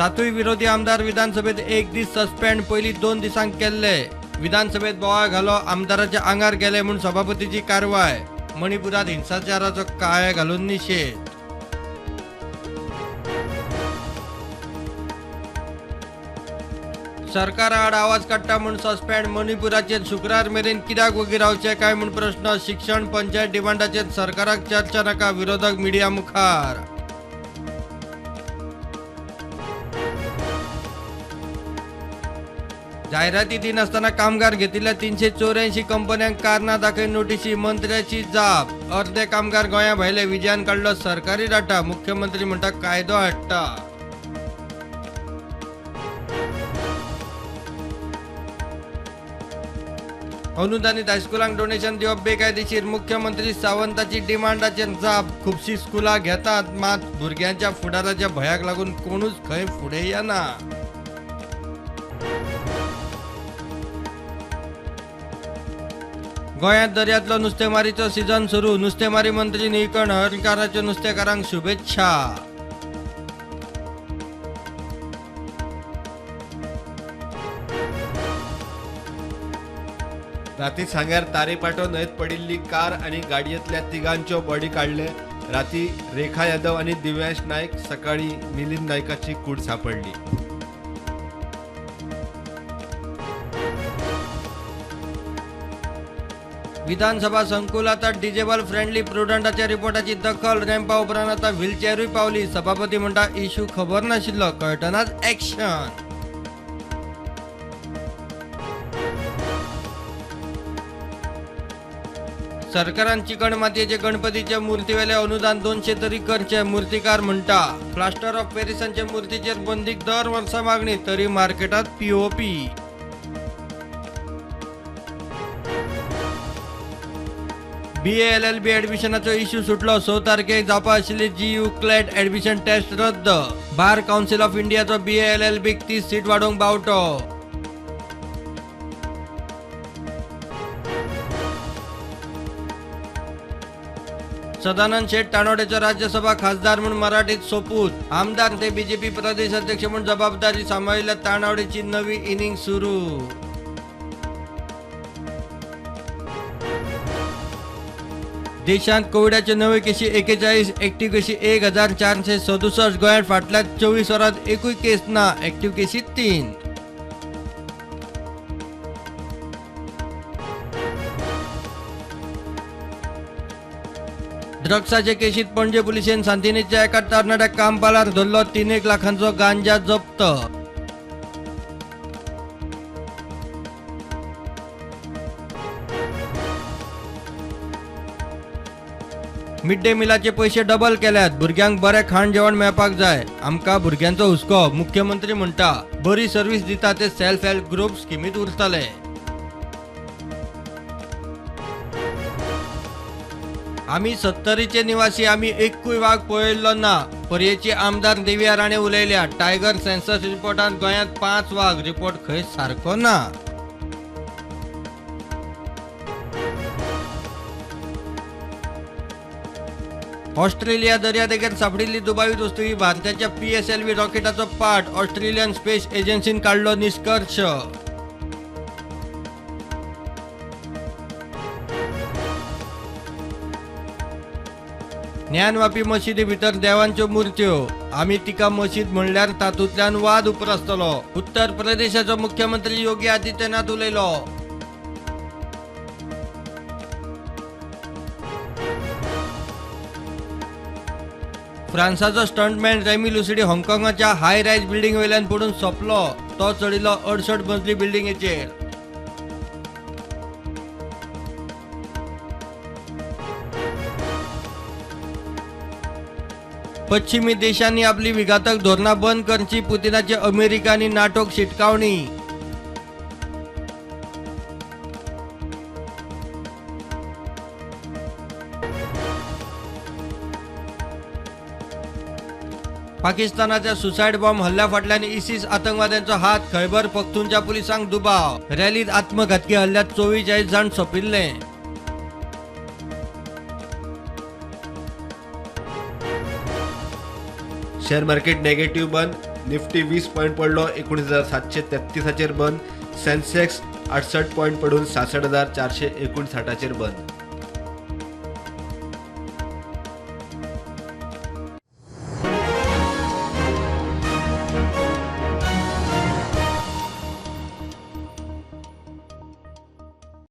सातवी विरोधी आमदार विधानसभेत एक दीस सस्पेंड, पयली 2 दिसांक केल्ले. विधानसभेत बोवाळ घालो, आमदाराच्या आंगार गेले म्हणून सभापतीची कारवाय. मणिपुरात हिंसाचाराचो काळे घालून निषेध. सरकार आड आवाज काडटा म्हणून सस्पेंड, मणिपुराचेर शुक्रार मेरेन कित्याक वगी रावचे काय म्हूण प्रश्न. शिक्षण पंचायत डिमांडाचेर सरकाराक चर्चा नाका, विरोधक मिडिया मुखार. जायराती दिनासतना कामगार घेतिल्ल्या 384 कंपन्यांक कारणां दाखय नोटीसी, मंत्र्याची जाप. अर्धे कामगार गोंया भायले, विजयान काढलो सरकारी डाटा. मुख्यमंत्री म्हणटा कायदो हाडटा. अनुदानित हायस्कुलांक डोनेशन दिवप बेकायदेशीर, मुख्यमंत्री सावंताची डिमांडाचेर जाप. खुबशीं स्कुलां घेतात, मात भुरग्यांच्या फुडाराच्या भयाक लागून कोणूच खंय फुडें येना. गोंयांत दर्यांतलो नुस्तेमारीचो सीझन सुरू, नुस्तेमारी मंत्री निळकंठ हर्णकाराच्यो नुस्तेकारांक शुभेच्छा. राती सांग्यार तारेपाटो न्हंयत पडिल्ली कार आनी गाडयेंतल्या तिगांच्यो बॉडी काडले. राती रेखा यादव आनी दिव्यांश नायक, सकाळी मिलिंद नायकाची कूड सापडली. विधानसभा संकुलात डिजेबल फ्रेंडली प्रुडंटाच्या रिपोर्टाची दखल. रॅम्पा उपरांत आता व्हीलचेअरूय पावली. सभापती म्हणटा इशू खबर नाशिल्लो, कळटनाच ॲक्शन. सरकारान चिकण मातयेचे गणपतीचे मूर्तीवेले अनुदान 200 तरी करचे, मूर्तीकार म्हणटा. प्लास्टर ऑफ पॅरिसांचे मूर्तीचेर बंदीक दर वर्सा मागणी, तरी मार्केटात पीओपी. BA LLB ऍडमिशनाचो इश्यू सुटलो. 6 तारखेक जावपा आशिल्ली GU क्लॅट ऍडमिशन टेस्ट रद्द. बार काउन्सिल ऑफ इंडियाचो BA LLBक 30 सीट वाडोवंक बावटो. सदानंद शेठ तानोडेचो राज्यसभा खासदार म्हणून मराठीत सोपूत. आमदार ते BJP प्रदेश अध्यक्ष म्हणून जबाबदारी सांभाळिल्ल्या तानोडेची नवी इनिंग सुरू. देशांत कोविडाचे नवे केशी 41, एक्टिव्ह केशी 1467. गोंयांत फाटल्या 24 वरांत एकूय केस ना, एक्टिव्ह केशी 3. ड्रग्साचे केशीत पणजे पुलिसेन सांतिनेच्या एका तरणाट्याक कामपालार धरलो. 3 लाखांचो गांजा जप्त. मिड डे मिलाचे पैसे डबल केल्यात. भुरग्यांक बरें खाण जेवण मेळपाक जाय. आमकां भुरग्यांचो हुस्को, मुख्यमंत्री म्हणटा. बरी सर्व्हिस दिता ते सेल्फ हेल्प ग्रुप स्किमीत उरतले. आमी 70चे निवासी, आमी एकूय वाघ पळयल्लो ना. पर्येची आमदार दिव्या राणे उलयल्या. टायगर सेन्सस रिपोर्टांत गोंयांत 5 वाघ. रिपोर्ट खंय सारको ना. ऑस्ट्रेलिया दर्यादेगेर सापडिल्ली दुबावित वस्तू ही भारताच्या PSLV रॉकेटाचो पार्ट. ऑस्ट्रेलियन स्पेस एजन्सीन काढलो निष्कर्ष. ज्ञानवापी मशिदी भितर देवांच्यो मुर्त्यो. आमी तिका मशीद म्हणल्यार तातूंतल्यान वाद उपरासतलो. उत्तर प्रदेशाचो मुख्यमंत्री योगी आदित्यनाथ उलयलो. फ्रांसाचो स्टंटमॅन रेमी लुसिडी हाँगकाँगाच्या हाय रायज बिल्डिंग वयल्यान पडून सोंपलो. तो चडिल्लो 68 मजली बिल्डिंगेचेर. पश्चिमी देशांनी आपली विघातक धोरणां बंद करची, पुतिनाची अमेरिका आनी नाटोक शिटकावणी. पाकिस्तानाच्या सुसायड बॉम्ब हल्ल्या फाटल्यान इसिस आतंकवाद्यांचो हात. खैबर पख्तूनच्या पुलिसांक दुबाव. रॅलीत आत्मघातकी हल्ल्यात 44 जाण सोंपिल्ले. शेअर मार्केट नेगेटिव्ह बंद. निफ्टी 20 पॉईंट पडलो 19,733 बंद. सेन्सेक्स 68 पॉईंट पडून 66,459 बंद.